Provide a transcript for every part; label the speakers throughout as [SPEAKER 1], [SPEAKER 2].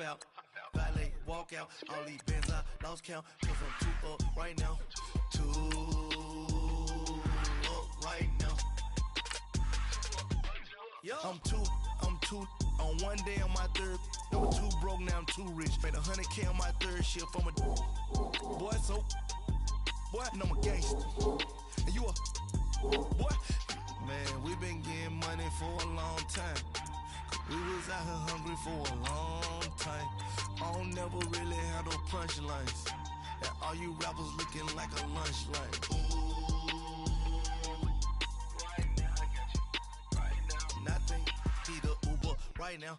[SPEAKER 1] Out, valet, walk out, all these bands I lost count, cause I'm too up right now, too up right now. I'm too, on one day on my third, I was too broke, now I'm too rich, made 100K on my third shift, I'm a boy, so, boy, and I'm a gangster, and you a, boy, man, we been getting money for a long time. We was out here hungry for a long time. I don't never really have no punchlines. And all you rappers looking like a lunch line. Ooh, right now I got you. Right now, nothing. Need a Uber right now.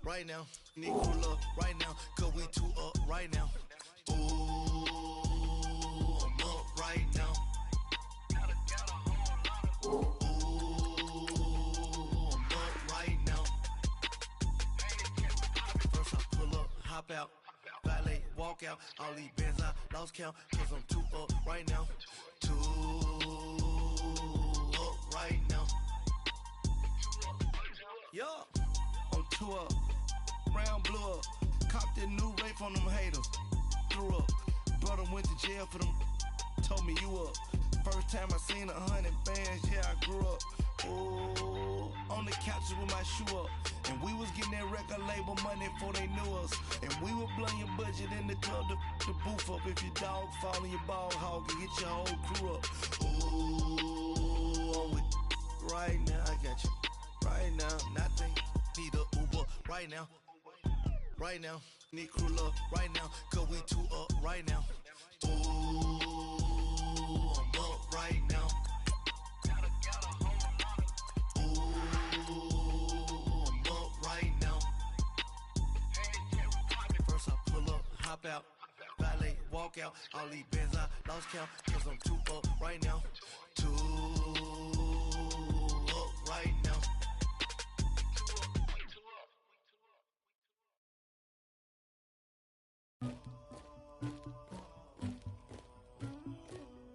[SPEAKER 1] Right now, need cooler right now. Cause we too up right now. Ooh, I'm up right now. Gotta hold on. Hop out, valet, walk out, all these bands I lost count, cause I'm too up right now, too up right now. Yeah, I'm too up, round blew up, copped that new rape on them haters, threw up, brother went to jail for them, told me you up, first time I seen 100 bands, yeah I grew up, ooh, on the couches with my shoe up. And we was getting that record label money before they knew us. And we were blowing your budget in the club to boof up. If your dog fall in your ball hog and get your whole crew up. Ooh, I'm with right now, I got you. Right now, nothing. Need a Uber right now. Right now, need crew love right now. Cause we too up right now. Ooh, I'm up right now. Hop out, valet, walk out, all these bands I lost count, cause I'm too up right now, too up right now.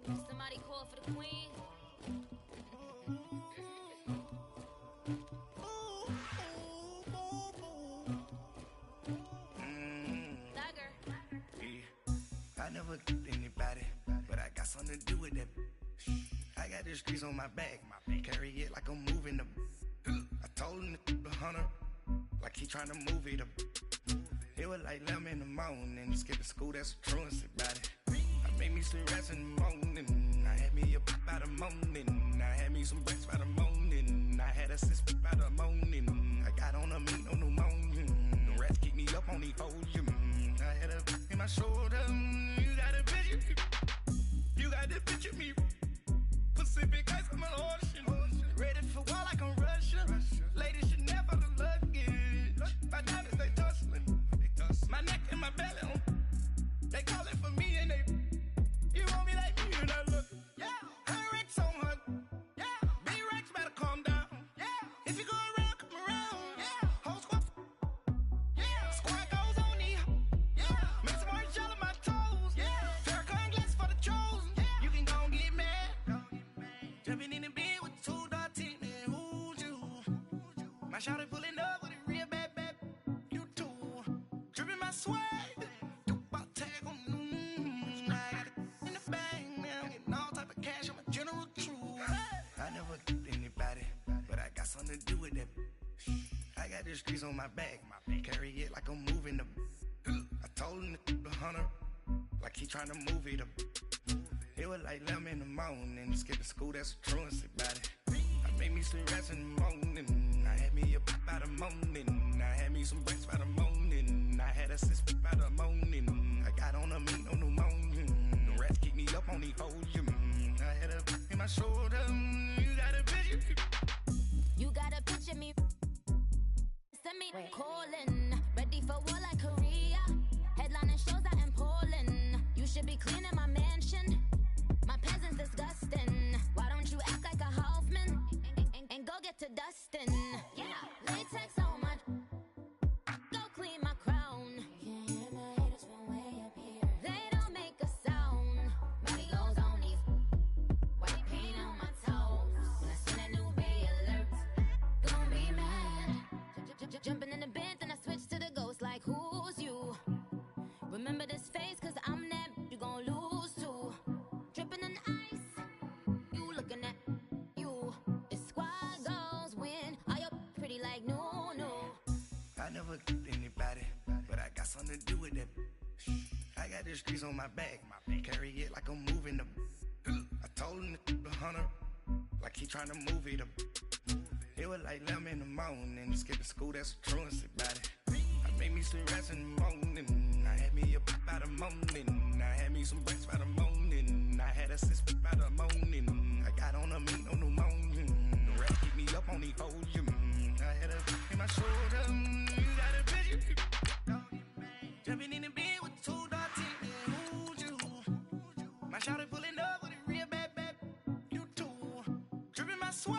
[SPEAKER 2] Somebody call for the queen.
[SPEAKER 1] I never killed anybody, but I got something to do with that. I got the streets on my back, carry it like I'm moving them. I told him to the hunter, like he trying to move it up. It was like 11 in the morning, skipping school, that's the truancy about it. I made me some rats in the morning, I had me a pop by the morning, I had me some breaks by the morning, I had a sis by the morning, I got on a meat on the morning, the rats keep me up on the podium, I had a in my shoulder, you got a picture, you got the picture me, Pacific ice, I'm an ocean, ready for war like I'm Russia, ladies should never the luggage, my diamonds they tussling, my neck and my belly on, they call it for me and they, you want me like me and I look, yeah, her Rex on her, yeah, B-Rex better calm down, yeah, if you go around, come around, yeah, whole squad, yeah, squad goes on the, yeah, make some orange gel on my toes, yeah, Farrakhan glass for the chosen, yeah, you can go and get mad, jumping in the bed with 2 dark teeth, man, who's you, my shawty pulling up with a real bad, you too, dripping my swag, something to do with that. I got the streets on my back, carry it like I'm moving them. I told him to the hunter, like he trying to move it up. It was like 11 in the morning, skipping school, that's the truancy about it. I made me some rats in the morning, I had me a pop by the morning, I had me some breaks by the morning, I had a sis by the morning, I got on a meat on the morning, the rats keep me up on the podium, I had a in my shoulder, you got a picture.
[SPEAKER 2] You gotta picture me, send me calling, ready for war like Korea, headlining shows out in Poland, you should be cleaning my mansion, my peasants disgusting, why don't you act like a Hoffman, and go get to dusting.
[SPEAKER 1] never anybody, but I got something to do with that. I got the streets on my back, carry it like I'm moving the. I told him the hunter, like he trying to move it up. It was like 11 in the morning, skipping school, that's a truancy about it. I made me some rats in the morning, I had me a pop by the morning, I had me some breaks by the morning, I had a six by the morning, I got on a meat on the morning, the rap keep me up on the podium, I had a in my shoulder, you got a bitch, jumping in the bed with two dark teeth, my shawty pulling up with a real bad, you too, dripping my swag.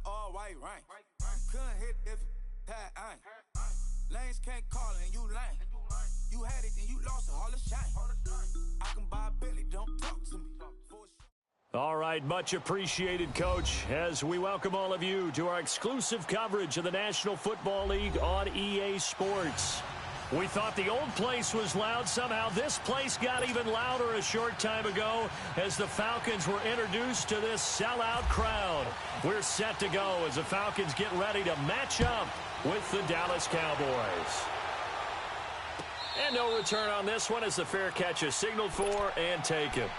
[SPEAKER 3] All-white rank. Couldn't hit if had ain't. Lanes can't call and you lame. You had it and you lost it, all the shine. I can buy a Billy, don't talk to me.
[SPEAKER 4] All right, much appreciated, Coach, as we welcome all of you to our exclusive coverage of the National Football League on EA Sports. We thought the old place was loud. Somehow this place got even louder a short time ago as the Falcons were introduced to this sellout crowd. We're set to go as the Falcons get ready to match up with the Dallas Cowboys. And no return on this one as the fair catch is signaled for and taken.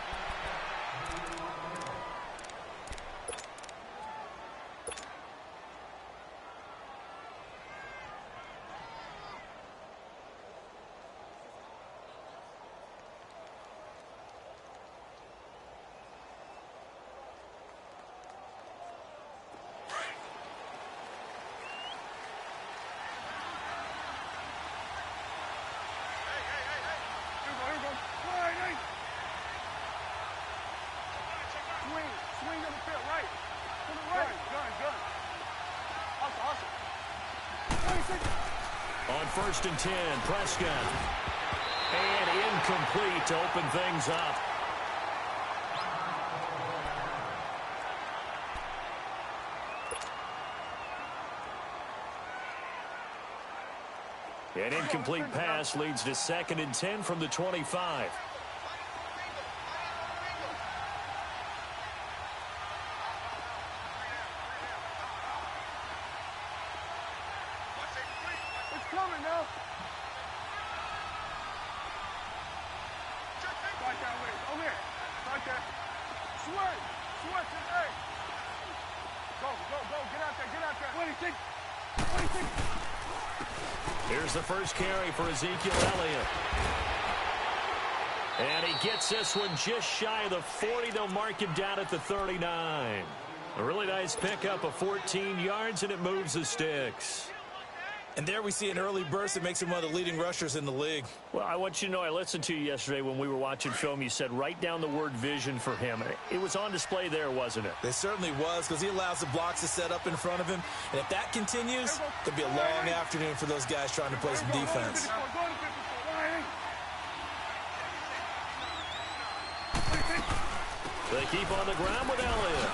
[SPEAKER 4] On 1st and 10, Prescott. And incomplete to open things up. An incomplete pass leads to 2nd and 10 from the 25. Here's the first carry for Ezekiel Elliott. And he gets this one just shy of the 40. They'll mark him down at the 39. A really nice pickup of 14 yards, and it moves the sticks.
[SPEAKER 5] And there we see an early burst that makes him one of the leading rushers in the league.
[SPEAKER 4] Well, I want you to know, I listened to you yesterday when we were watching film. You said write down the word vision for him. It was on display there, wasn't it?
[SPEAKER 5] It certainly was, because he allows the blocks to set up in front of him. And if that continues, it'll be a long afternoon for those guys trying to play some defense.
[SPEAKER 4] They keep on the ground with Elliott.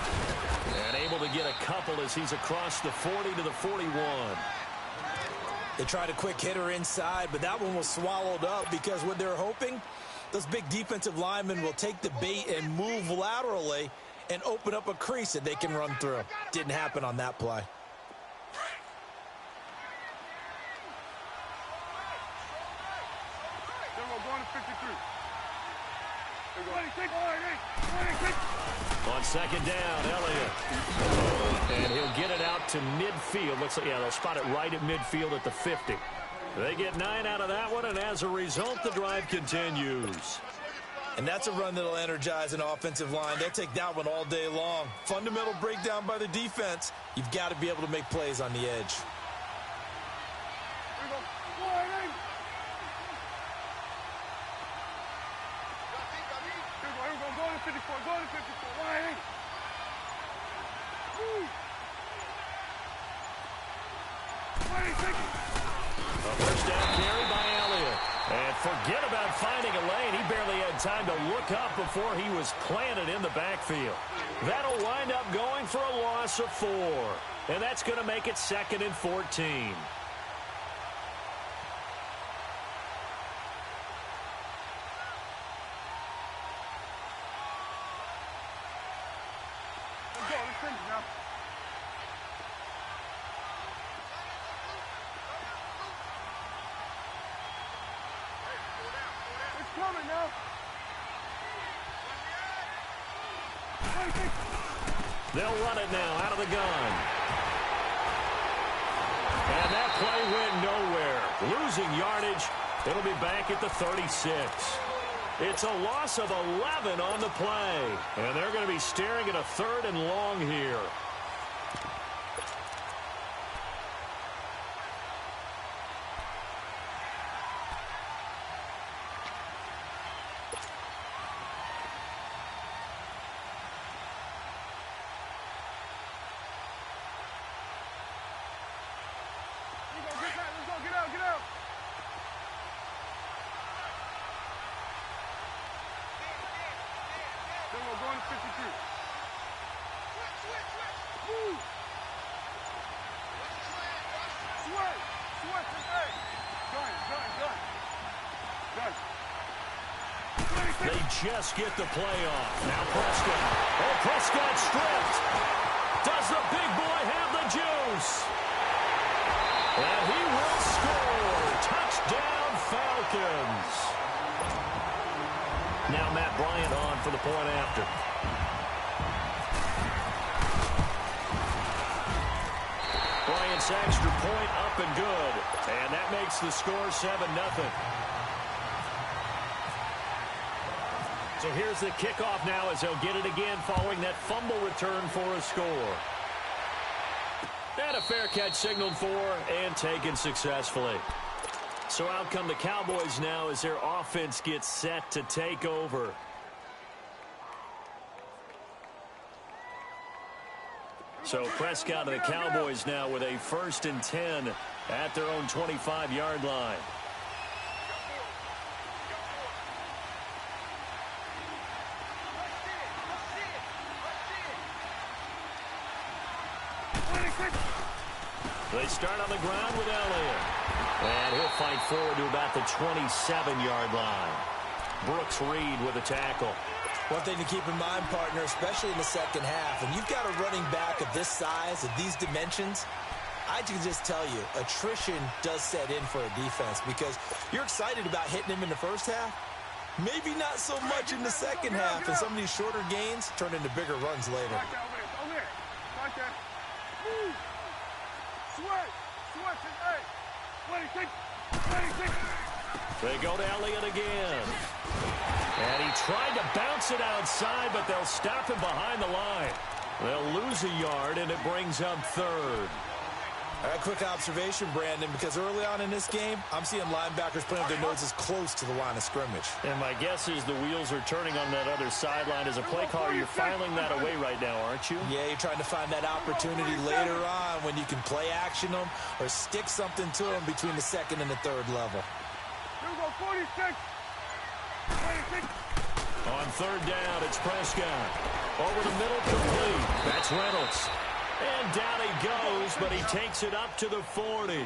[SPEAKER 4] And able to get a couple as he's across the 40 to the 41.
[SPEAKER 5] They tried a quick hitter inside, but that one was swallowed up because what they're hoping, those big defensive linemen will take the bait and move laterally and open up a crease that they can run through. Didn't happen on that play.
[SPEAKER 4] On 2nd down, Elliott. And he'll get it out to midfield. Looks like, yeah, they'll spot it right at midfield at the 50. They get 9 out of that one, and as a result, the drive continues.
[SPEAKER 5] And that's a run that'll energize an offensive line. They'll take that one all day long. Fundamental breakdown by the defense. You've got to be able to make plays on the edge.
[SPEAKER 4] A first down carry by Elliott. And forget about finding a lane. He barely had time to look up before he was planted in the backfield. That'll wind up going for a loss of 4. And that's going to make it 2nd and 14. They'll run it now out of the gun. And that play went nowhere. Losing yardage. It'll be back at the 36. It's a loss of 11 on the play. And they're going to be staring at a 3rd and long here. They just get the play off. Now Prescott. Oh, Prescott stripped. Does the big boy have the juice? And he will score. Touchdown, Falcons. Now Matt Bryant on for the point after. Bryant's extra point up and good. And that makes the score 7-0. So here's the kickoff now as they'll get it again following that fumble return for a score. And a fair catch signaled for and taken successfully. So out come the Cowboys now as their offense gets set to take over. So Prescott and the Cowboys now with a 1st and 10 at their own 25-yard line. They start on the ground with Elliott. And he'll fight forward to about the 27-yard line. Brooks Reed with a tackle.
[SPEAKER 5] One thing to keep in mind, partner, especially in the second half, and you've got a running back of this size, of these dimensions, I can just tell you, attrition does set in for a defense because you're excited about hitting him in the first half. Maybe not so much in the second half, and some of these shorter gains turn into bigger runs later.
[SPEAKER 4] They go to Elliott again. And he tried to bounce it outside, but they'll stop him behind the line. They'll lose a yard, and it brings up 3rd.
[SPEAKER 5] A quick observation, Brandon, because early on in this game, I'm seeing linebackers putting their noses close to the line of scrimmage.
[SPEAKER 4] And my guess is the wheels are turning on that other sideline. As a play caller, you're filing that away right now, aren't you?
[SPEAKER 5] Yeah, you're trying to find that opportunity later on when you can play action them or stick something to them between the 2nd and the 3rd level.
[SPEAKER 1] Here we go, 46. 46.
[SPEAKER 4] On 3rd down, it's Prescott. Over the middle, complete. That's Reynolds. And down he goes, but he takes it up to the 40.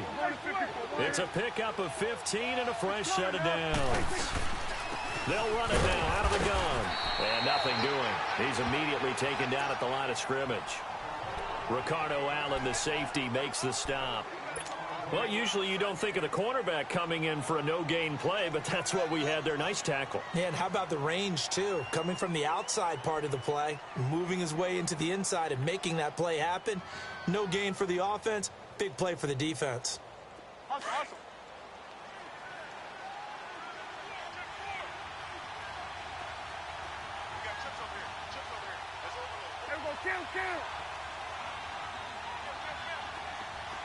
[SPEAKER 4] It's a pickup of 15 and a fresh set of downs. They'll run it now out of the gun. And nothing doing. He's immediately taken down at the line of scrimmage. Ricardo Allen, the safety, makes the stop. Well, usually you don't think of the cornerback coming in for a no-gain play, but that's what we had there. Nice tackle.
[SPEAKER 5] Yeah, and how about the range, too? Coming from the outside part of the play, moving his way into the inside and making that play happen. No gain for the offense, big play for the defense.
[SPEAKER 1] Awesome. There we go, kill.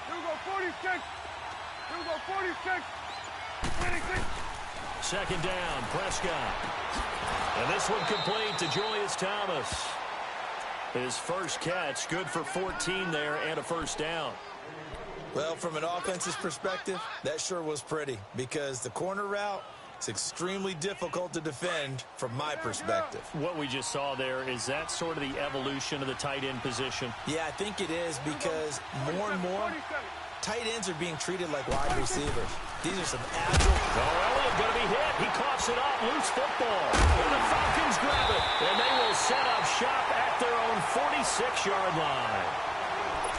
[SPEAKER 1] Here we go, 46. Here we go, 46. 26.
[SPEAKER 4] 2nd down, Prescott. And this one complete to Julius Thomas. His first catch, good for 14 there and a first down.
[SPEAKER 5] Well, from an offense's perspective, that sure was pretty because the corner route is extremely difficult to defend from my perspective.
[SPEAKER 4] What we just saw there, is that sort of the evolution of the tight end position?
[SPEAKER 5] Yeah, I think it is because more and more tight ends are being treated like wide receivers. These are some agile.
[SPEAKER 4] Elliott going to be hit. He coughs it up. Loose football. And the Falcons grab it. And they will set up shop at their own 46-yard line.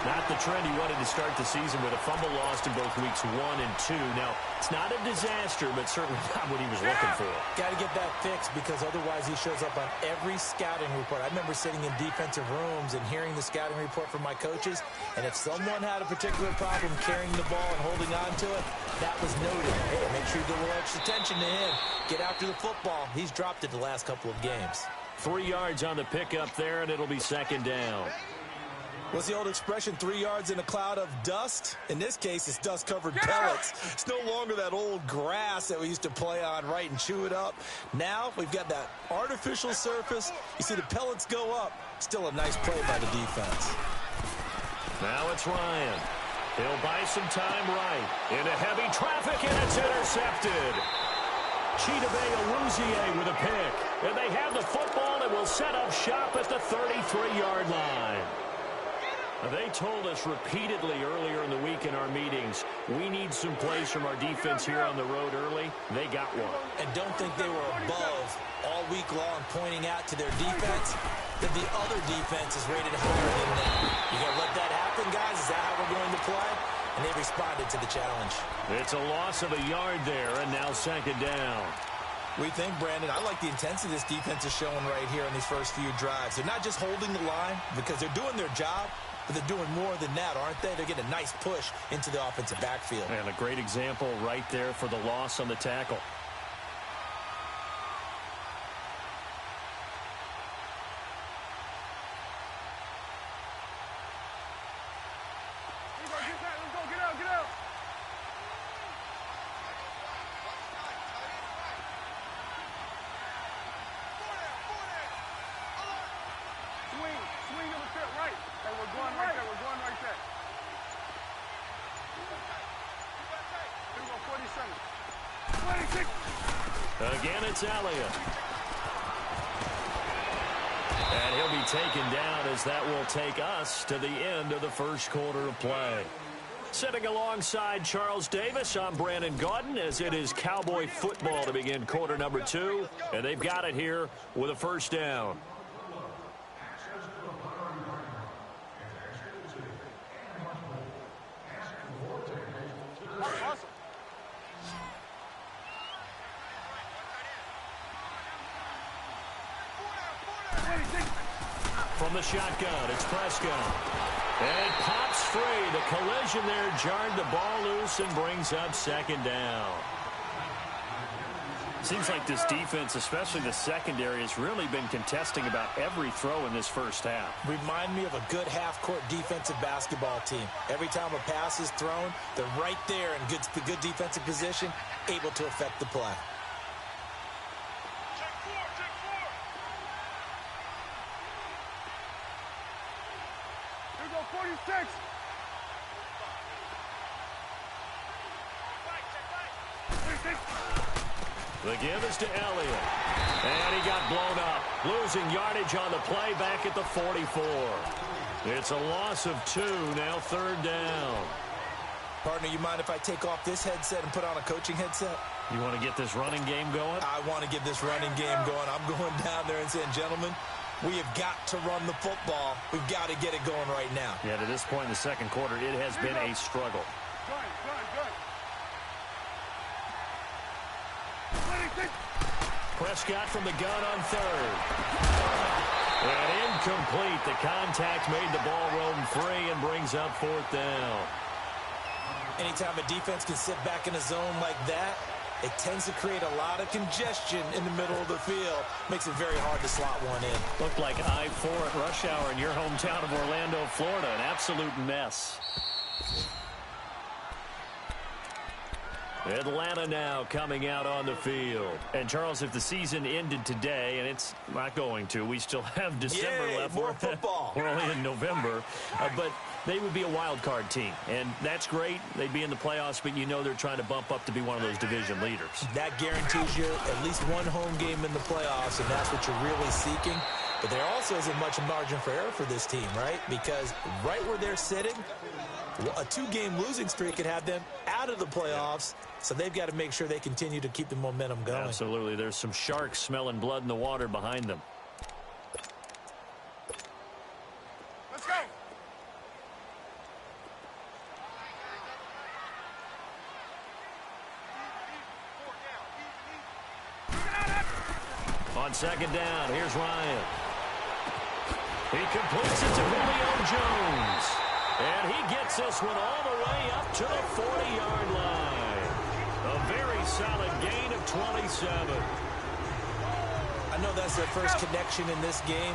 [SPEAKER 4] Not the trend he wanted to start the season with a fumble lost in both weeks 1 and 2. Now, it's not a disaster, but certainly not what he was looking for.
[SPEAKER 5] Got to get that fixed because otherwise he shows up on every scouting report. I remember sitting in defensive rooms and hearing the scouting report from my coaches, and if someone had a particular problem carrying the ball and holding on to it, that was noted. Hey, make sure you give a little extra attention to him. Get after the football. He's dropped it the last couple of games.
[SPEAKER 4] 3 yards on the pickup there, and it'll be second down.
[SPEAKER 5] What's the old expression, 3 yards in a cloud of dust? In this case, it's dust-covered pellets. It's no longer that old grass that we used to play on, right, and chew it up. Now we've got that artificial surface. You see the pellets go up. Still a nice play by the defense.
[SPEAKER 4] Now it's Ryan. He'll buy some time right. Into heavy traffic, and it's intercepted. Chidobe Awuzie with a pick. And they have the football and will set up shop at the 33-yard line. They told us repeatedly earlier in the week in our meetings, we need some plays from our defense here on the road early. They got one.
[SPEAKER 5] And don't think they were above all week long pointing out to their defense that the other defense is rated higher than them. You going to let that happen, guys? Is that how we're going to play? And they responded to the challenge.
[SPEAKER 4] It's a loss of a yard there, and now second down.
[SPEAKER 5] We think, Brandon, I like the intensity this defense is showing right here in these first few drives. They're not just holding the line because they're doing their job, but they're doing more than that, aren't they? They're getting a nice push into the offensive backfield.
[SPEAKER 4] And a great example right there for the loss on the tackle. Again, it's Elliott. And he'll be taken down as that will take us to the end of the first quarter of play. Sitting alongside Charles Davis, I'm Brandon Gaudin, as it is Cowboy football to begin quarter number 2. And they've got it here with a first down. From the shotgun, it's Prescott. And it pops free. The collision there jarred the ball loose and brings up second down. Seems like this defense, especially the secondary, has really been contesting about every throw in this first half.
[SPEAKER 5] Remind me of a good half-court defensive basketball team. Every time a pass is thrown, they're right there in good defensive position, able to affect the play.
[SPEAKER 4] The give is to Elliott. And he got blown up. Losing yardage on the play back at the 44. It's a loss of 2, now third down.
[SPEAKER 5] Partner, you mind if I take off this headset and put on a coaching headset?
[SPEAKER 4] You want to get this running game going?
[SPEAKER 5] I want to get this running game going. I'm going down there and saying, gentlemen, we have got to run the football. We've got to get it going right now.
[SPEAKER 4] Yeah, to this point in the second quarter, it has been a struggle. Prescott from the gun on third. And incomplete. The contact made the ball roam free and brings up fourth down.
[SPEAKER 5] Anytime a defense can sit back in a zone like that, it tends to create a lot of congestion in the middle of the field. Makes it very hard to slot one in.
[SPEAKER 4] Looked like I-4 at rush hour in your hometown of Orlando, Florida. An absolute mess. Atlanta now coming out on the field. And, Charles, if the season ended today, and it's not going to, we still have December left.
[SPEAKER 5] More football.
[SPEAKER 4] We're only in November. But they would be a wild card team. And that's great. They'd be in the playoffs, but you know they're trying to bump up to be one of those division leaders.
[SPEAKER 5] That guarantees you at least one home game in the playoffs, and that's what you're really seeking. But there also isn't much margin for error for this team, right? Because right where they're sitting, a 2-game losing streak could have them out of the playoffs, so they've got to make sure they continue to keep the momentum going.
[SPEAKER 4] Absolutely. There's some sharks smelling blood in the water behind them.
[SPEAKER 3] Let's go.
[SPEAKER 4] On second down, here's Ryan. He completes it to Julio Jones. And he gets this one all the way up to the 40-yard line. A very solid gain of 27.
[SPEAKER 5] I know that's their first connection in this game,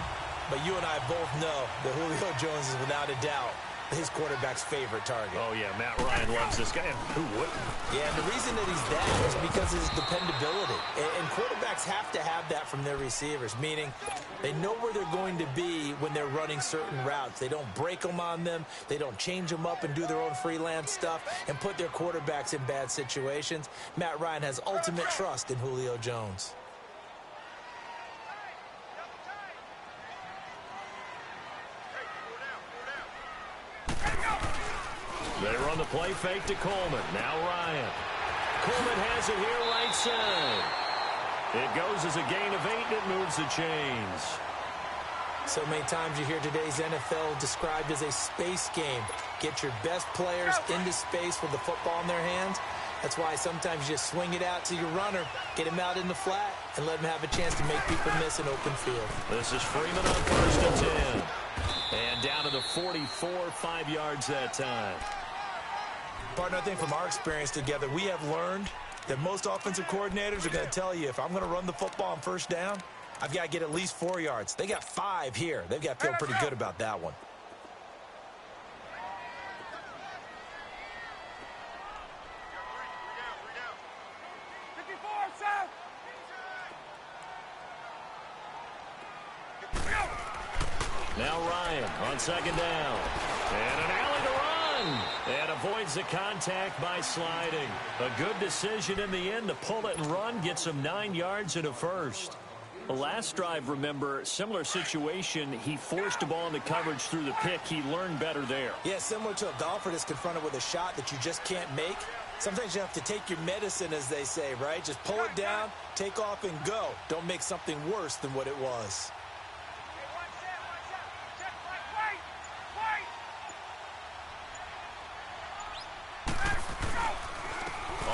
[SPEAKER 5] but you and I both know that Julio Jones is without a doubt his quarterback's favorite target.
[SPEAKER 4] Oh, yeah, Matt Ryan loves this guy. Who wouldn't?
[SPEAKER 5] Yeah, and the reason that he's that is because of his dependability. And quarterbacks have to have that from their receivers, meaning they know where they're going to be when they're running certain routes. They don't break them on them. They don't change them up and do their own freelance stuff and put their quarterbacks in bad situations. Matt Ryan has ultimate trust in Julio Jones.
[SPEAKER 4] They run the play fake to Coleman. Now Ryan. Coleman has it here right side. It goes as a gain of 8, and it moves the chains.
[SPEAKER 5] So many times you hear today's NFL described as a space game. Get your best players into space with the football in their hands. That's why sometimes you just swing it out to your runner, get him out in the flat, and let him have a chance to make people miss an open field.
[SPEAKER 4] This is Freeman on 1st and 10. And down to the 44, 5 yards that time.
[SPEAKER 5] Partner, I think from our experience together, we have learned that most offensive coordinators are going to tell you, if I'm going to run the football on 1st down, I've got to get at least 4 yards. They got 5 here. They've got to feel pretty good about that one.
[SPEAKER 4] Now Ryan on 2nd down. And an alley to run. And avoids the contact by sliding. A good decision in the end to pull it and run. Gets him 9 yards and a first. The last drive, remember, similar situation. He forced the ball into coverage through the pick. He learned better there.
[SPEAKER 5] Yeah, similar to a golfer that's confronted with a shot that you just can't make. Sometimes you have to take your medicine, as they say, right? Just pull it down, take off, and go. Don't make something worse than what it was.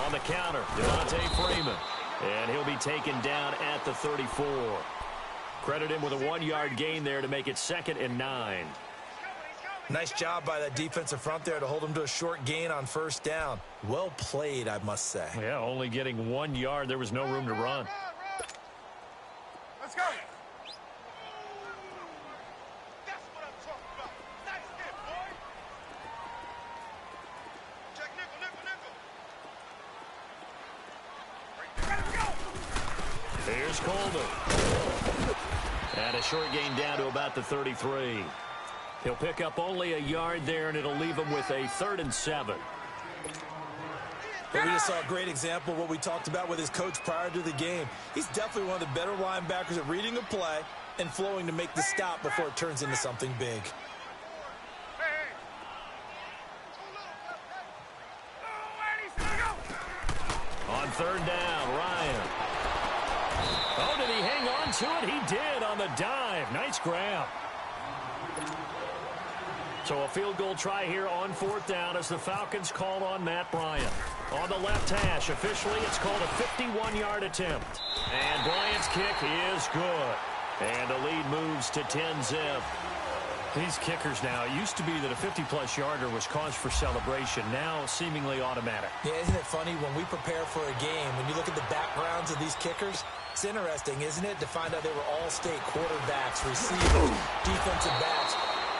[SPEAKER 4] On the counter, Devontae Freeman. And he'll be taken down at the 34. Credit him with a 1-yard gain there to make it 2nd and 9.
[SPEAKER 5] Nice job by that defensive front there to hold him to a short gain on 1st down. Well played, I must say.
[SPEAKER 4] Yeah, only getting 1 yard. There was no room to run.
[SPEAKER 3] Let's go.
[SPEAKER 4] Here's Coleman. And a short gain down to about the 33. He'll pick up only a yard there, and it'll leave him with a 3rd and 7.
[SPEAKER 5] But we just saw a great example of what we talked about with his coach prior to the game. He's definitely one of the better linebackers at reading a play and flowing to make the stop before it turns into something big.
[SPEAKER 4] On 3rd down, Ryan. Oh, did he hang on to it? He did on the dive. Nice grab. So a field goal try here on 4th down as the Falcons call on Matt Bryant. On the left hash, officially it's called a 51-yard attempt. And Bryant's kick is good. And the lead moves to 10-zip. These kickers now, it used to be that a 50-plus yarder was cause for celebration. Now seemingly automatic.
[SPEAKER 5] Yeah, isn't it funny when we prepare for a game, when you look at the backgrounds of these kickers, it's interesting, isn't it, to find out they were all-state quarterbacks, receivers, defensive backs,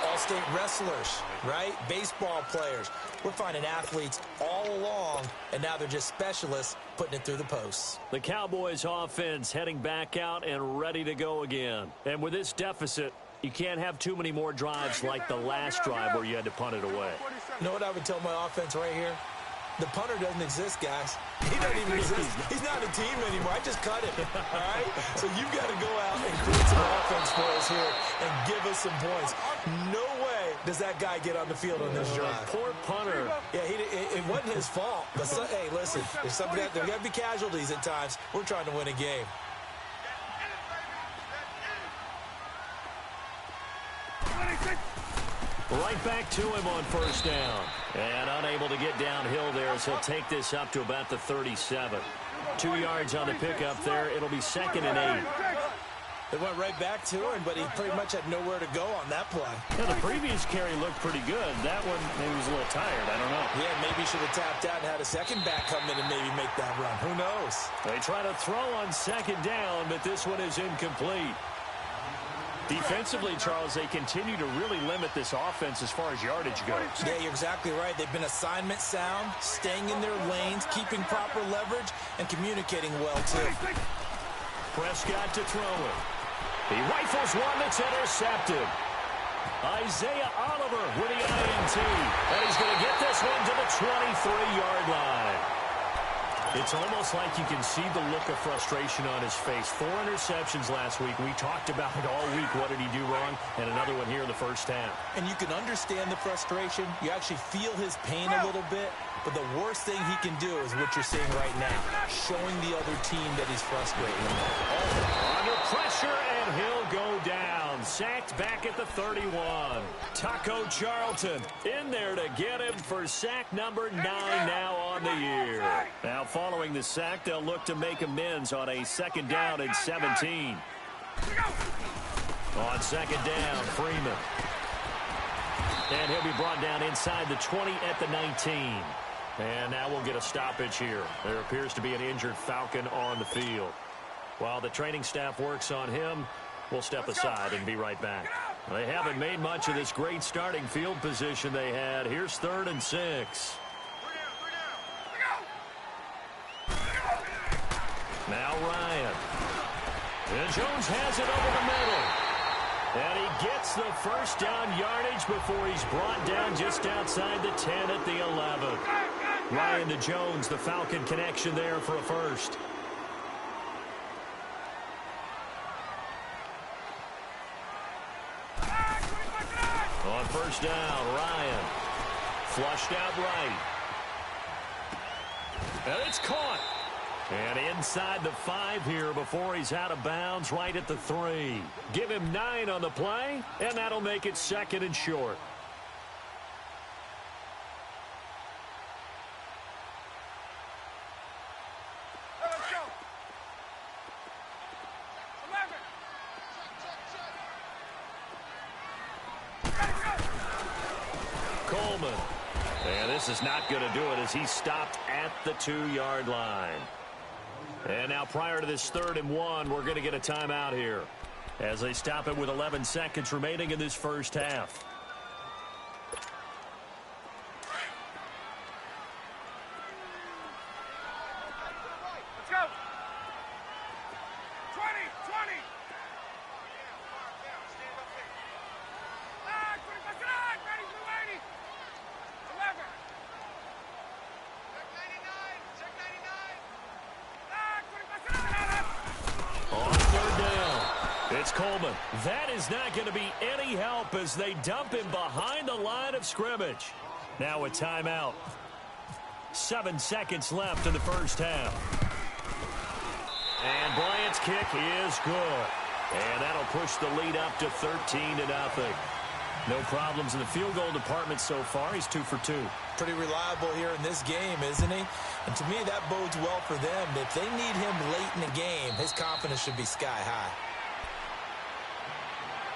[SPEAKER 5] all State wrestlers, right? Baseball players. We're finding athletes all along, and now they're just specialists putting it through the posts.
[SPEAKER 4] The Cowboys offense heading back out and ready to go again. And with this deficit, you can't have too many more drives like the last drive where you had to punt it away.
[SPEAKER 5] You know what I would tell my offense right here? The punter doesn't exist, guys. He doesn't even exist. He's not a team anymore. I just cut him, all right? So you've got to go out and create some offense for us here and give us some points. No way does that guy get on the field on this drive.
[SPEAKER 4] Poor punter.
[SPEAKER 5] Yeah, it wasn't his fault. But hey, listen, there's got to be casualties at times. We're trying to win a game.
[SPEAKER 4] Right back to him on first down. And unable to get downhill there as he'll take this up to about the 37. 2 yards on the pickup there. It'll be 2nd and 8.
[SPEAKER 5] They went right back to him, but he pretty much had nowhere to go on that play.
[SPEAKER 4] Yeah, the previous carry looked pretty good. That one, maybe he was a little tired. I don't know.
[SPEAKER 5] Yeah, maybe he should have tapped out and had a second back come in and maybe make that run. Who knows?
[SPEAKER 4] They try to throw on 2nd down, but this one is incomplete. Defensively, Charles, they continue to really limit this offense as far as yardage goes.
[SPEAKER 5] Yeah, you're exactly right. They've been assignment sound, staying in their lanes, keeping proper leverage, and communicating well, too.
[SPEAKER 4] Prescott to throw it. He rifles one that's intercepted. Isaiah Oliver with the INT. And he's going to get this one to the 23-yard line. It's almost like you can see the look of frustration on his face. 4 interceptions last week. We talked about it all week. What did he do wrong? And another one here in the first half.
[SPEAKER 5] And you can understand the frustration. You actually feel his pain a little bit. But the worst thing he can do is what you're seeing right now, showing the other team that he's frustrated.
[SPEAKER 4] Under pressure, and he'll go down. Sacked back at the 31. Taco Charlton in there to get him for sack number 9 now on the year. Now following the sack, they'll look to make amends on a 2nd down and 17. On 2nd down, Freeman. And he'll be brought down inside the 20 at the 19. And now we'll get a stoppage here. There appears to be an injured Falcon on the field. While the training staff works on him, we'll step aside and be right back. They haven't made much of this great starting field position they had. Here's 3rd and 6. Now Ryan. And Jones has it over the middle. And he gets the first down yardage before he's brought down just outside the 10 at the 11. Ryan to Jones, the Falcon connection there for a first. On first down, Ryan. Flushed out right. And it's caught. And inside the 5 here before he's out of bounds right at the 3. Give him 9 on the play, and that'll make it 2nd and short. Coleman. And this is not going to do it as he stopped at the 2-yard line. And now prior to this 3rd and 1, we're going to get a timeout here as they stop it with 11 seconds remaining in this first half.
[SPEAKER 6] Let's go. 20. Ready, 11. Check 99.
[SPEAKER 4] On 3rd down, it's Coleman. That is not going to be any help as they dump him behind the line of scrimmage. Now a timeout. 7 seconds left in the first half. And Bryant's kick is good. And that'll push the lead up to 13-0. No problems in the field goal department so far. He's 2 for 2.
[SPEAKER 5] Pretty reliable here in this game, isn't he? And to me, that bodes well for them. If they need him late in the game, his confidence should be sky high.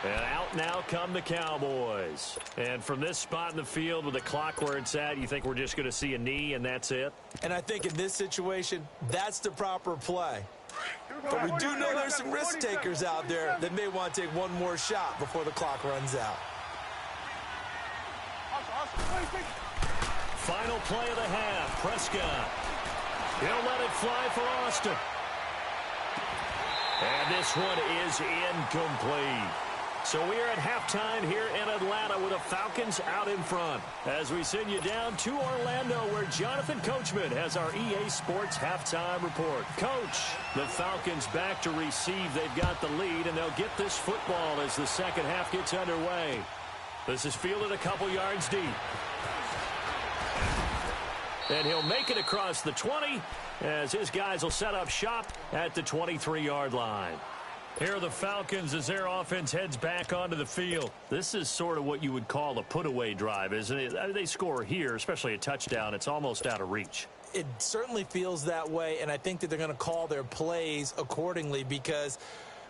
[SPEAKER 4] And out now come the Cowboys. And from this spot in the field with the clock where it's at, you think we're just going to see a knee and that's it?
[SPEAKER 5] And I think in this situation, that's the proper play. But we do know there's some risk takers out there that may want to take one more shot before the clock runs out.
[SPEAKER 4] Final play of the half. Prescott. He'll let it fly for Austin. And this one is incomplete. So we are at halftime here in Atlanta with the Falcons out in front. As we send you down to Orlando where Jonathan Coachman has our EA Sports halftime report. Coach, the Falcons back to receive. They've got the lead, and they'll get this football as the second half gets underway. This is fielded a couple yards deep. And he'll make it across the 20 as his guys will set up shop at the 23-yard line. Here are the Falcons as their offense heads back onto the field. This is sort of what you would call a put-away drive, isn't it? They score here, especially a touchdown. It's almost out of reach.
[SPEAKER 5] It certainly feels that way, and I think that they're going to call their plays accordingly because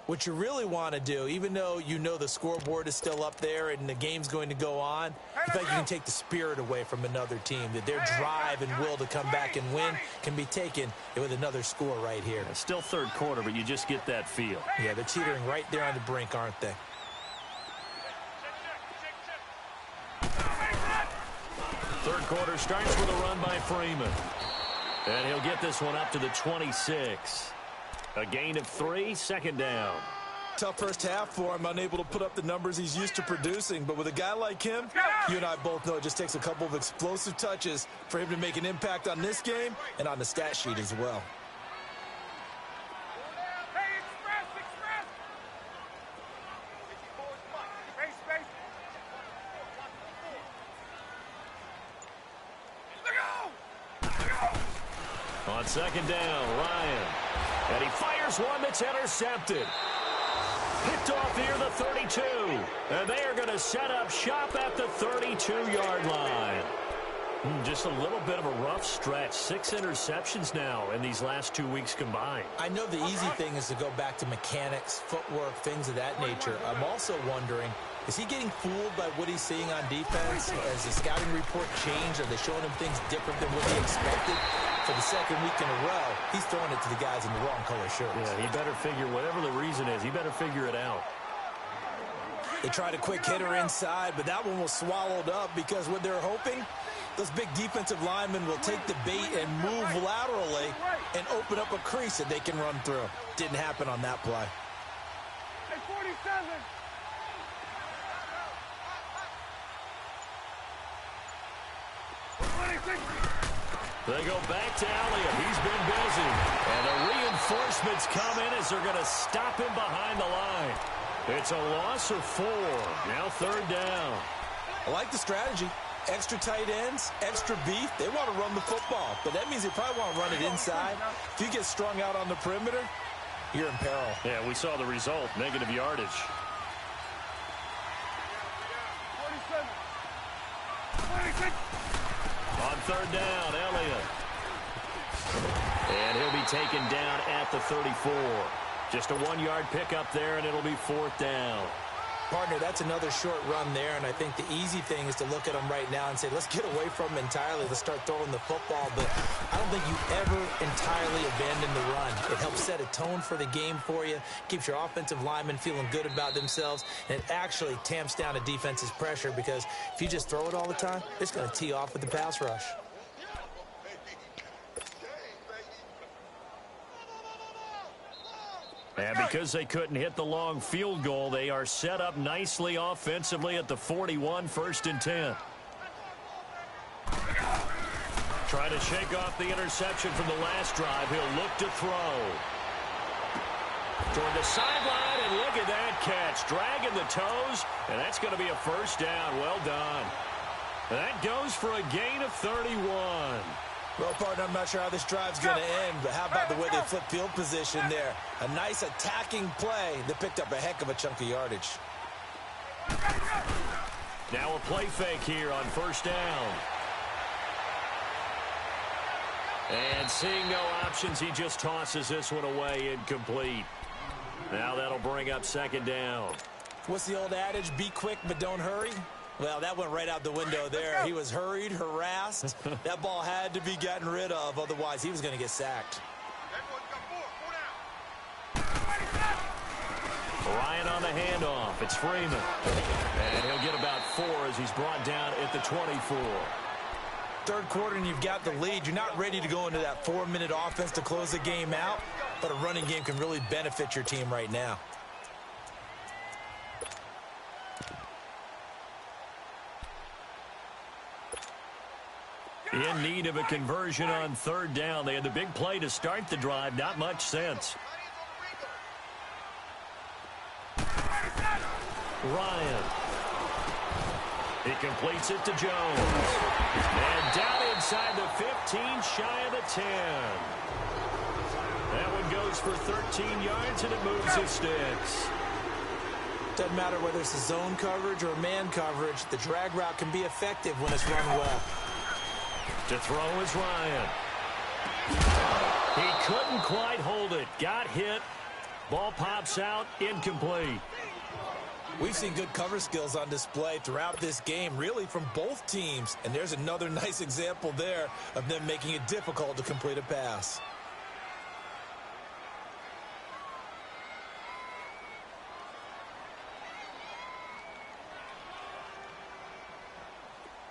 [SPEAKER 5] what you really want to do, even though you know the scoreboard is still up there and the game's going to go on, I think you can take the spirit away from another team, that their drive and will to come back and win can be taken with another score right here.
[SPEAKER 4] It's still third quarter, but you just get that feel.
[SPEAKER 5] Yeah, they're teetering right there on the brink, aren't they?
[SPEAKER 4] Third quarter starts with a run by Freeman. And he'll get this one up to the 26. A gain of 3, second down.
[SPEAKER 5] Tough first half for him, unable to put up the numbers he's used to producing. But with a guy like him, you and I both know it just takes a couple of explosive touches for him to make an impact on this game and on the stat sheet as well.
[SPEAKER 6] Hey, express! Space. Look out!
[SPEAKER 4] On second down, Ryan. And he fires one that's intercepted. Picked off near the 32. And they are going to set up shop at the 32-yard line. Just a little bit of a rough stretch. 6 interceptions now in these last 2 weeks combined.
[SPEAKER 5] I know the easy thing is to go back to mechanics, footwork, things of that nature. I'm also wondering, is he getting fooled by what he's seeing on defense? Has the scouting report changed? Are they showing him things different than what he expected? For the second week in a row, he's throwing it to the guys in the wrong color shirts.
[SPEAKER 4] Yeah, he better figure, whatever the reason is, he better figure it out.
[SPEAKER 5] They tried a quick hitter inside, but that one was swallowed up because what they're hoping, those big defensive linemen will take the bait and move laterally and open up a crease that they can run through. Didn't happen on that play.
[SPEAKER 6] Hey, 47!
[SPEAKER 4] They go back to Elliott. He's been busy. And the reinforcements come in as they're going to stop him behind the line. It's a loss of 4. Now third down.
[SPEAKER 5] I like the strategy. Extra tight ends, extra beef. They want to run the football, but that means they probably want to run it inside. If you get strung out on the perimeter, you're in peril.
[SPEAKER 4] Yeah, we saw the result. Negative yardage.
[SPEAKER 6] 46!
[SPEAKER 4] On third down, Elliott. And he'll be taken down at the 34. Just a 1-yard pickup there, and it'll be fourth down.
[SPEAKER 5] Partner, that's another short run there, and I think the easy thing is to look at them right now and say, let's get away from them entirely. Let's start throwing the football, but I don't think you ever entirely abandon the run. It helps set a tone for the game for you, keeps your offensive linemen feeling good about themselves, and it actually tamps down a defense's pressure because if you just throw it all the time, it's going to tee off with the pass rush.
[SPEAKER 4] And because they couldn't hit the long field goal, they are set up nicely offensively at the 41, 1st and 10. Trying to shake off the interception from the last drive. He'll look to throw. Toward the sideline, and look at that catch. Dragging the toes, and that's going to be a first down. Well done. That goes for a gain of 31.
[SPEAKER 5] Well, partner, I'm not sure how this drive's going to end, but how about the way they flip field position there? A nice attacking play that picked up a heck of a chunk of yardage.
[SPEAKER 4] Now a play fake here on first down. And seeing no options, he just tosses this one away, incomplete. Now that'll bring up second down.
[SPEAKER 5] What's the old adage? Be quick, but don't hurry. Well, that went right out the window there. He was hurried, harassed. That ball had to be gotten rid of, otherwise he was going to get sacked.
[SPEAKER 4] Ryan on the handoff. It's Freeman. And he'll get about 4 as he's brought down at the 24.
[SPEAKER 5] Third quarter and you've got the lead. You're not ready to go into that 4-minute offense to close the game out, but a running game can really benefit your team right now.
[SPEAKER 4] In need of a conversion on third down. They had the big play to start the drive. Not much sense. Ryan. He completes it to Jones. And down inside the 15, shy of the 10. That one goes for 13 yards, and it moves his sticks.
[SPEAKER 5] Doesn't matter whether it's a zone coverage or man coverage. The drag route can be effective when it's run well.
[SPEAKER 4] To throw is Ryan. He couldn't quite hold it. Got hit. Ball pops out. Incomplete.
[SPEAKER 5] We've seen good cover skills on display throughout this game, really from both teams. And there's another nice example there of them making it difficult to complete a pass.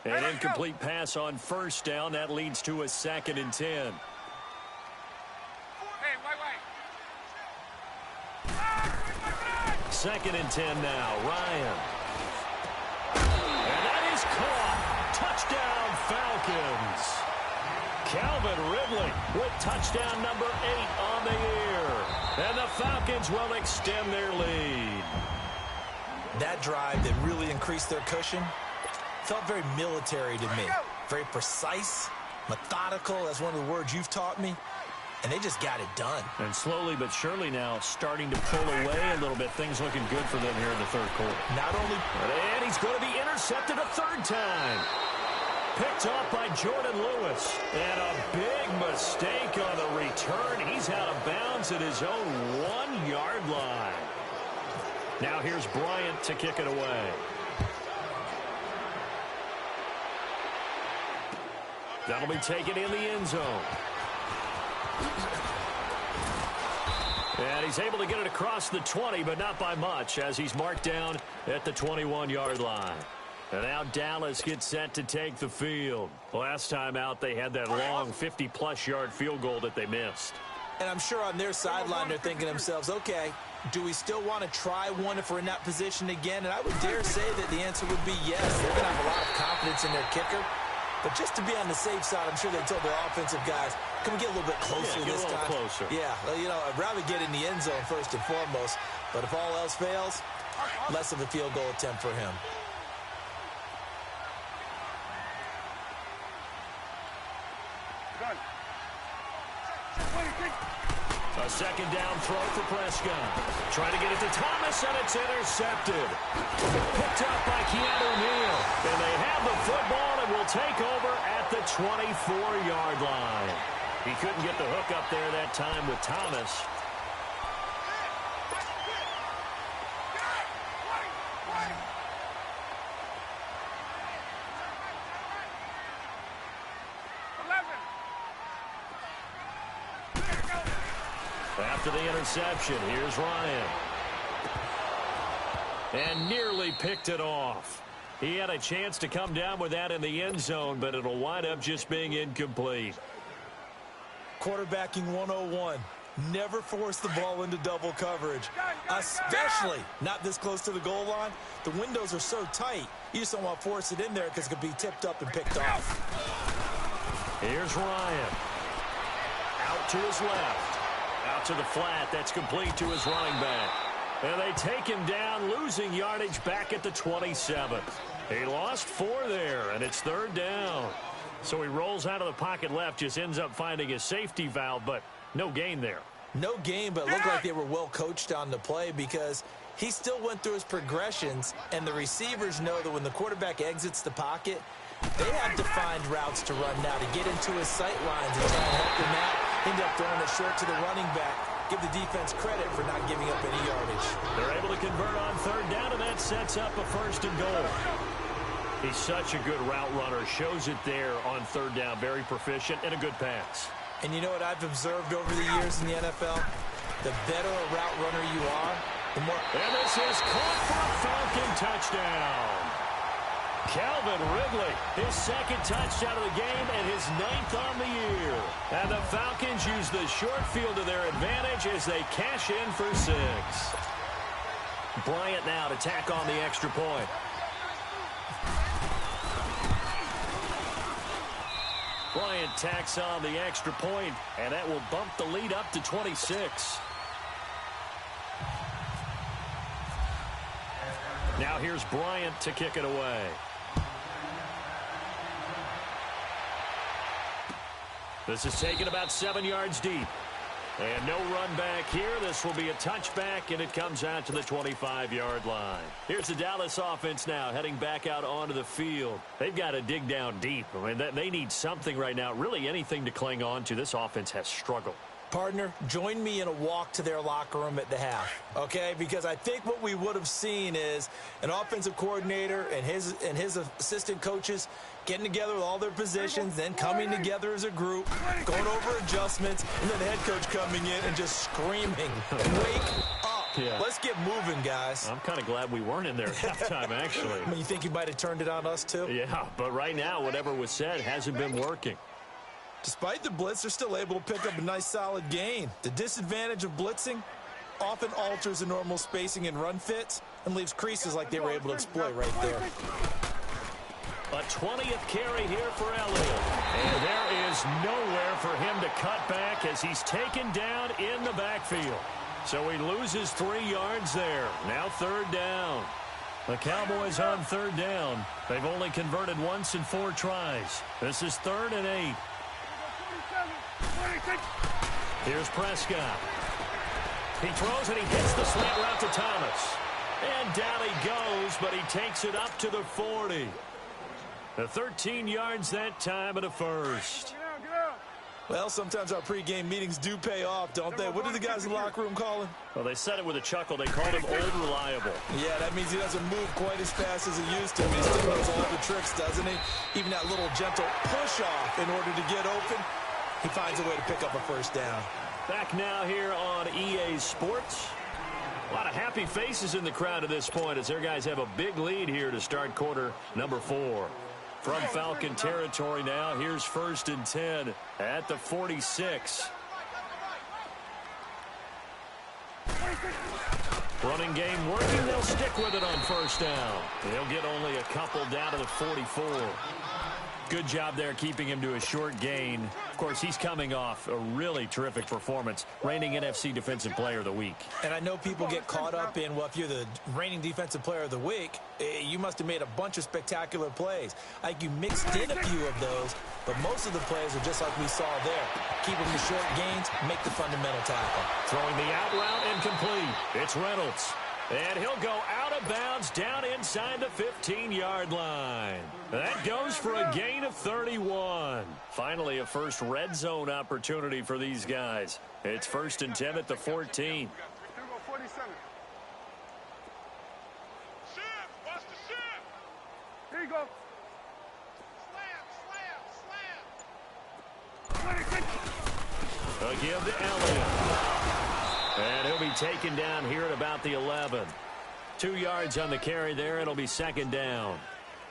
[SPEAKER 4] An incomplete pass on first down. That leads to a 2nd and 10.
[SPEAKER 6] Hey, wait.
[SPEAKER 4] 2nd and 10 now. Ryan. And that is caught. Touchdown, Falcons. Calvin Ridley with touchdown number 8 on the year. And the Falcons will extend their lead.
[SPEAKER 5] That drive that really increased their cushion felt very military to me. Very precise, methodical. That's one of the words you've taught me. And they just got it done.
[SPEAKER 4] And slowly but surely now starting to pull away a little bit. Things looking good for them here in the third quarter.
[SPEAKER 5] Not only...
[SPEAKER 4] And he's going to be intercepted a third time. Picked off by Jordan Lewis. And a big mistake on the return. He's out of bounds at his own 1-yard line. Now here's Bryant to kick it away. That'll be taken in the end zone. And he's able to get it across the 20, but not by much, as he's marked down at the 21-yard line. And now Dallas gets set to take the field. Last time out, they had that long 50-plus yard field goal that they missed.
[SPEAKER 5] And I'm sure on their sideline they're thinking to themselves, okay, do we still want to try one if we're in that position again? And I would dare say that the answer would be yes. They're going to have a lot of confidence in their kicker. But just to be on the safe side, I'm sure they told their offensive guys, can we get a little bit closer this time?
[SPEAKER 4] Closer.
[SPEAKER 5] Yeah, well, you know, I'd rather get in the end zone first and foremost. But if all else fails, less of a field goal attempt for him.
[SPEAKER 4] A second down throw for Prescott. Trying to get it to Thomas, and it's intercepted. Picked up by Keanu Neal. And they have the football and will take over at the 24-yard line. He couldn't get the hook up there that time with Thomas. After the interception, here's Ryan. And nearly picked it off. He had a chance to come down with that in the end zone, but it'll wind up just being incomplete.
[SPEAKER 5] Quarterbacking 101. Never force the ball into double coverage, especially not this close to the goal line. The windows are so tight, you just don't want to force it in there because it could be tipped up and picked off.
[SPEAKER 4] Here's Ryan. Out to his left. Out to the flat. That's complete to his running back. And they take him down, losing yardage back at the 27. He lost 4 there, and it's third down. So he rolls out of the pocket left, just ends up finding a safety valve, but no gain there.
[SPEAKER 5] No gain, but it looked like they were well coached on the play because he still went through his progressions, and the receivers know that when the quarterback exits the pocket, they have defined routes to run now to get into his sight lines and try and help him out. End up throwing it short to the running back. Give the defense credit for not giving up any yardage.
[SPEAKER 4] They're able to convert on third down, and that sets up a first and goal. He's such a good route runner. Shows it there on third down. Very proficient and a good pass.
[SPEAKER 5] And you know what I've observed over the years in the NFL? The better a route runner you are,
[SPEAKER 4] And this is caught for a Falcon touchdown. Calvin Ridley, his second touchdown of the game and his 9th on the year. And the Falcons use the short field to their advantage as they cash in for 6. Bryant now to tack on the extra point. Bryant tacks on the extra point, and that will bump the lead up to 26. Now here's Bryant to kick it away. This is taken about 7 yards deep. And no run back here. This will be a touchback, and it comes out to the 25-yard line. Here's the Dallas offense now heading back out onto the field. They've got to dig down deep. I mean, they need something right now, really anything to cling on to. This offense has struggled.
[SPEAKER 5] Partner, join me in a walk to their locker room at the half, okay? Because I think what we would have seen is an offensive coordinator and his assistant coaches getting together with all their positions, then coming together as a group, going over adjustments, and then the head coach coming in and just screaming, wake up. Yeah. Let's get moving, guys.
[SPEAKER 4] I'm kind of glad we weren't in there at halftime, actually.
[SPEAKER 5] You think you might have turned it on us, too?
[SPEAKER 4] Yeah, but right now, whatever was said hasn't been working.
[SPEAKER 5] Despite the blitz, they're still able to pick up a nice, solid gain. The disadvantage of blitzing often alters the normal spacing and run fits and leaves creases like they were able to exploit right there.
[SPEAKER 4] A 20th carry here for Elliott. And there is nowhere for him to cut back as he's taken down in the backfield. So he loses 3 yards there. Now 3rd down. The Cowboys on 3rd down. They've only converted once in 4 tries. This is 3rd and 8. Here's Prescott. He throws and he hits the slant route to Thomas. And down he goes, but he takes it up to the 40. The 13 yards that time at a first.
[SPEAKER 5] Well, sometimes our pregame meetings do pay off, don't they? What do the guys in the locker room call him?
[SPEAKER 4] Well, they said it with a chuckle. They called him Old Reliable.
[SPEAKER 5] Yeah, that means he doesn't move quite as fast as he used to. He still knows all the tricks, doesn't he? Even that little gentle push-off in order to get open. He finds a way to pick up a first down.
[SPEAKER 4] Back now here on EA Sports. A lot of happy faces in the crowd at this point as their guys have a big lead here to start quarter number 4. From Falcon territory now, here's 1st and 10 at the 46. Running game working, they'll stick with it on 1st down. They'll get only a couple down to the 44. Good job there keeping him to a short gain. Of course, he's coming off a really terrific performance, reigning NFC Defensive Player of the Week.
[SPEAKER 5] And I know people get caught up in, well, if you're the reigning Defensive Player of the Week, you must have made a bunch of spectacular plays. Like you mixed in a few of those, but most of the plays are just like we saw there. Keep them to short gains, make the fundamental tackle.
[SPEAKER 4] Throwing the out route incomplete. It's Reynolds. And he'll go out of bounds down inside the 15-yard line. That goes for a gain of 31. Finally, a first red zone opportunity for these guys. It's 1st and 10 at the 14.
[SPEAKER 6] Here you go.
[SPEAKER 4] They'll give to Elliott. And he'll be taken down here at about the 11. 2 yards on the carry there. It'll be 2nd down.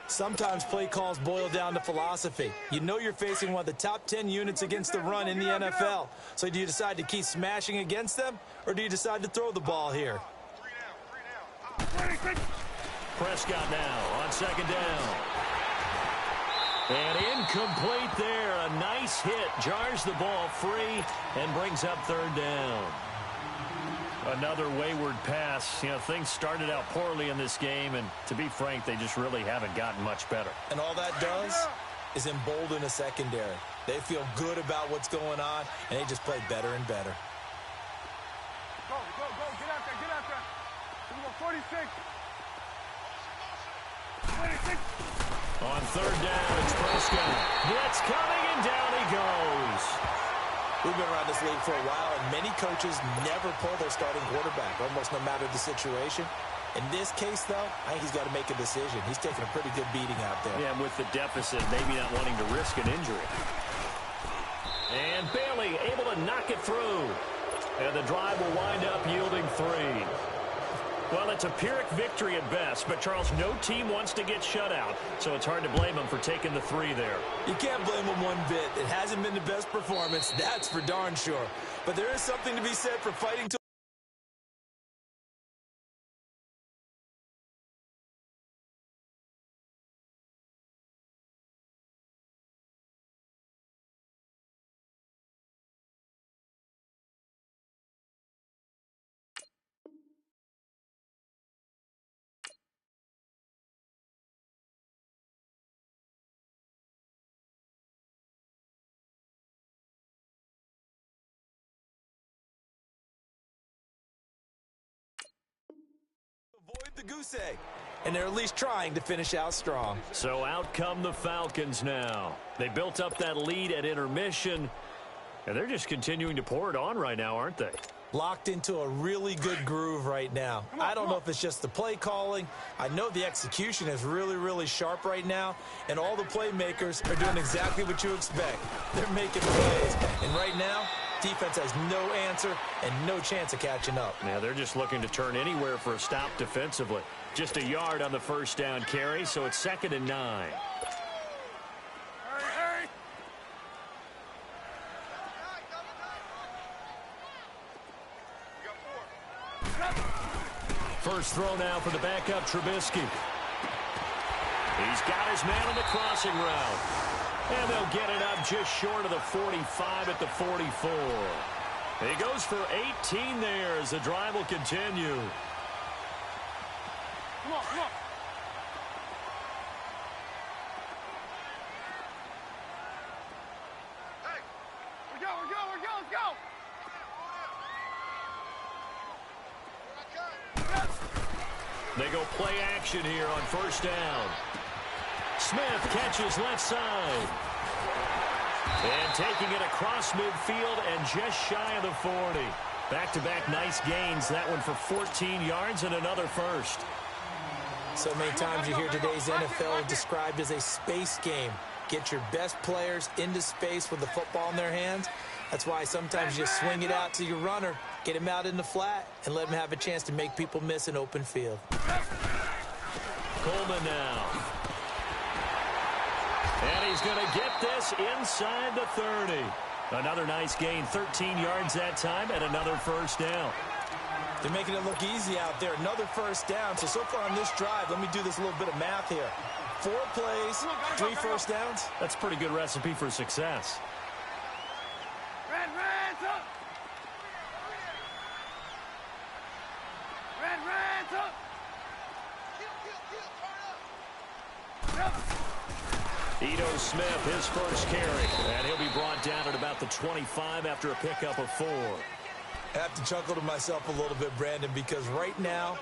[SPEAKER 5] Sometimes play calls boil down to philosophy. You know you're facing one of the top 10 units against the run in the NFL. So do you decide to keep smashing against them, or do you decide to throw the ball here?
[SPEAKER 4] Prescott now on 2nd down. And incomplete there. A nice hit. Jars the ball free and brings up 3rd down. Another wayward pass. You know, things started out poorly in this game, and to be frank, they just really haven't gotten much better.
[SPEAKER 5] And all that does is embolden a secondary. They feel good about what's going on, and they just play better and better.
[SPEAKER 6] Go, go, go. Get out there, get out there. Here we go, 46. 46.
[SPEAKER 4] On 3rd down, it's Prescott. Blitz coming, and down he goes.
[SPEAKER 5] We've been around this league for a while, and many coaches never pull their starting quarterback, almost no matter the situation. In this case, though, I think he's got to make a decision. He's taking a pretty good beating out there.
[SPEAKER 4] Yeah, and with the deficit, maybe not wanting to risk an injury. And Bailey able to knock it through. And the drive will wind up yielding 3. Well, it's a Pyrrhic victory at best, but, Charles, no team wants to get shut out, so it's hard to blame them for taking the 3 there.
[SPEAKER 5] You can't blame them one bit. It hasn't been the best performance, that's for darn sure. But there is something to be said for fighting to avoid the goose egg, and they're at least trying to finish out strong.
[SPEAKER 4] So out come the Falcons now. They built up that lead at intermission, and they're just continuing to pour it on right now, aren't they?
[SPEAKER 5] Locked into a really good groove right now. I don't know if it's just the play calling. I know the execution is really, really sharp right now, and all the playmakers are doing exactly what you expect. They're making plays, and right now, defense has no answer and no chance of catching up.
[SPEAKER 4] Now they're just looking to turn anywhere for a stop defensively. Just a yard on the first down carry, so it's 2nd and 9. First throw now for the backup Trubisky. He's got his man on the crossing route. And they'll get it up just short of the 45 at the 44. He goes for 18 there as the drive will continue.
[SPEAKER 6] Come on, come on. Hey, we go, let's go.
[SPEAKER 4] They go play action here on first down. Smith catches left side. And taking it across midfield and just shy of the 40. Back-to-back nice gains. That one for 14 yards and another first.
[SPEAKER 5] So many times you hear today's NFL described as a space game. Get your best players into space with the football in their hands. That's why sometimes you swing it out to your runner, get him out in the flat, and let him have a chance to make people miss an open field.
[SPEAKER 4] Coleman now. And he's going to get this inside the 30. Another nice gain, 13 yards that time, and another first down.
[SPEAKER 5] They're making it look easy out there. Another first down. So far on this drive, let me do this little bit of math here. 4 plays, 3 first downs.
[SPEAKER 4] That's a pretty good recipe for success.
[SPEAKER 6] Red, up. Red, up. Turn up.
[SPEAKER 4] Ito Smith, his first carry, and he'll be brought down at about the 25 after a pickup of 4.
[SPEAKER 5] I have to chuckle to myself a little bit, Brandon, because right now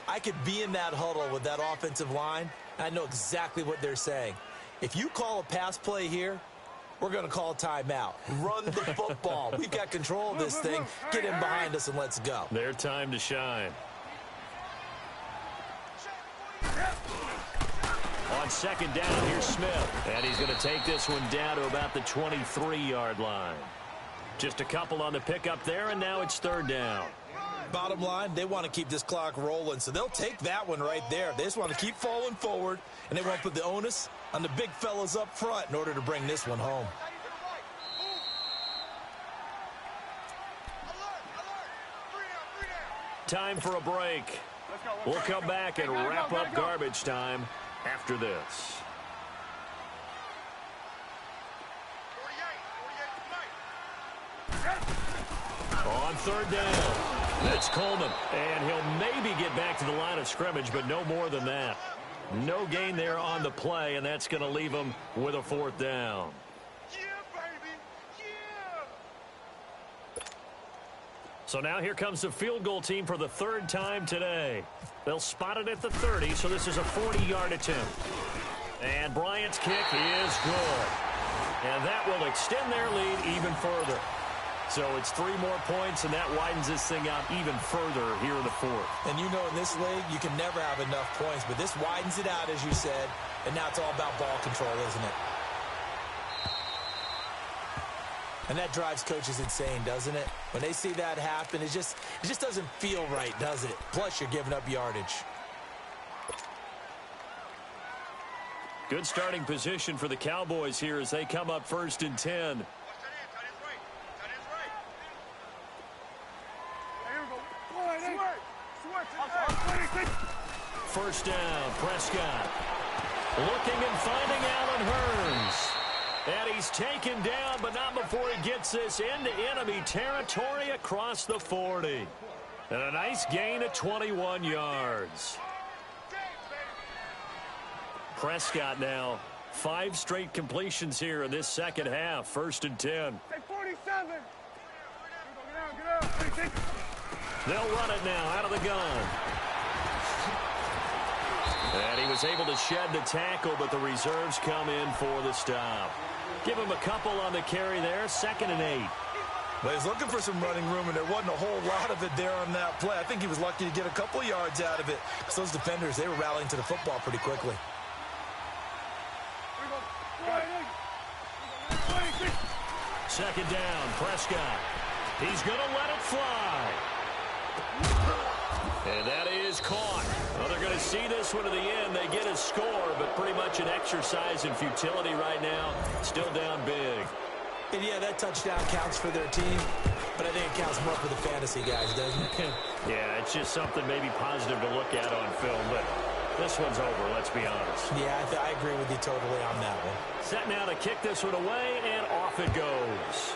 [SPEAKER 5] I could be in that huddle with that offensive line. I know exactly what they're saying. If you call a pass play here, we're going to call a timeout. Run the football. We've got control of this thing. Get him behind us and let's go.
[SPEAKER 4] Their time to shine. On second down, here's Smith. And he's going to take this one down to about the 23-yard line. Just a couple on the pickup there, and now it's 3rd down.
[SPEAKER 5] Bottom line, they want to keep this clock rolling, so they'll take that one right there. They just want to keep falling forward, and they want to put the onus on the big fellas up front in order to bring this one home.
[SPEAKER 4] Time for a break. We'll come back and wrap up garbage time after this. On 3rd down, that's Coleman. And he'll maybe get back to the line of scrimmage, but no more than that. No gain there on the play, and that's going to leave him with a 4th down.
[SPEAKER 6] Yeah, baby. Yeah.
[SPEAKER 4] So now here comes the field goal team for the 3rd time today. They'll spot it at the 30, so this is a 40-yard attempt. And Bryant's kick is good. And that will extend their lead even further. So it's 3 more points, and that widens this thing out even further here in the 4th.
[SPEAKER 5] And you know in this league, you can never have enough points, but this widens it out, as you said, and now it's all about ball control, isn't it? And that drives coaches insane, doesn't it? When they see that happen, it just doesn't feel right, does it? Plus, you're giving up yardage.
[SPEAKER 4] Good starting position for the Cowboys here as they come up 1st and 10. First down, Prescott. Looking and finding Allen Hurns. And he's taken down, but not before he gets this into enemy territory across the 40. And a nice gain of 21 yards. Prescott now, 5 straight completions here in this second half. 1st and 10.
[SPEAKER 6] Take 47. Get out.
[SPEAKER 4] They'll run it now out of the gun. And he was able to shed the tackle, but the reserves come in for the stop. Give him a couple on the carry there. 2nd and 8.
[SPEAKER 5] Well, he's looking for some running room, and there wasn't a whole lot of it there on that play. I think he was lucky to get a couple of yards out of it. So those defenders, they were rallying to the football pretty quickly.
[SPEAKER 4] 2nd down, Prescott. He's going to let it fly. And that is caught. Well, they're going to see this one to the end. They get a score, but pretty much an exercise in futility right now. Still down big.
[SPEAKER 5] And yeah, that touchdown counts for their team, but I think it counts more for the fantasy guys, doesn't it?
[SPEAKER 4] Yeah, it's just something maybe positive to look at on film, but this one's over, let's be honest.
[SPEAKER 5] Yeah, I agree with you totally on that one.
[SPEAKER 4] Set now to kick this one away, and off it goes.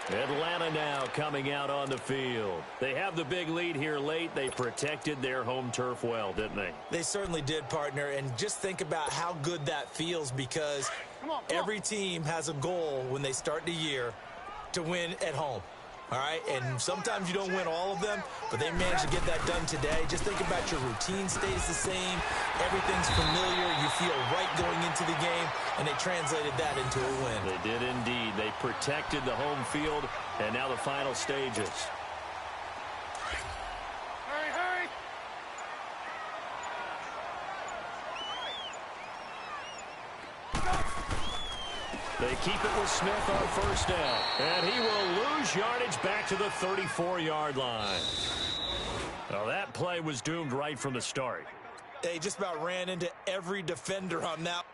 [SPEAKER 4] Atlanta now coming out on the field. They have the big lead here late. They protected their home turf well, didn't they?
[SPEAKER 5] They certainly did, partner. And just think about how good that feels, because every team has a goal when they start the year to win at home. All right, and sometimes you don't win all of them, but they managed to get that done today. Just think about your routine stays the same. Everything's familiar. You feel right going into the game, and they translated that into a win.
[SPEAKER 4] They did indeed. They protected the home field, and now the final stages.
[SPEAKER 6] Hurry.
[SPEAKER 4] They keep it with Smith on 1st down. And he will lose yardage back to the 34-yard line. Well, that play was doomed right from the start.
[SPEAKER 5] They just about ran into every defender on that.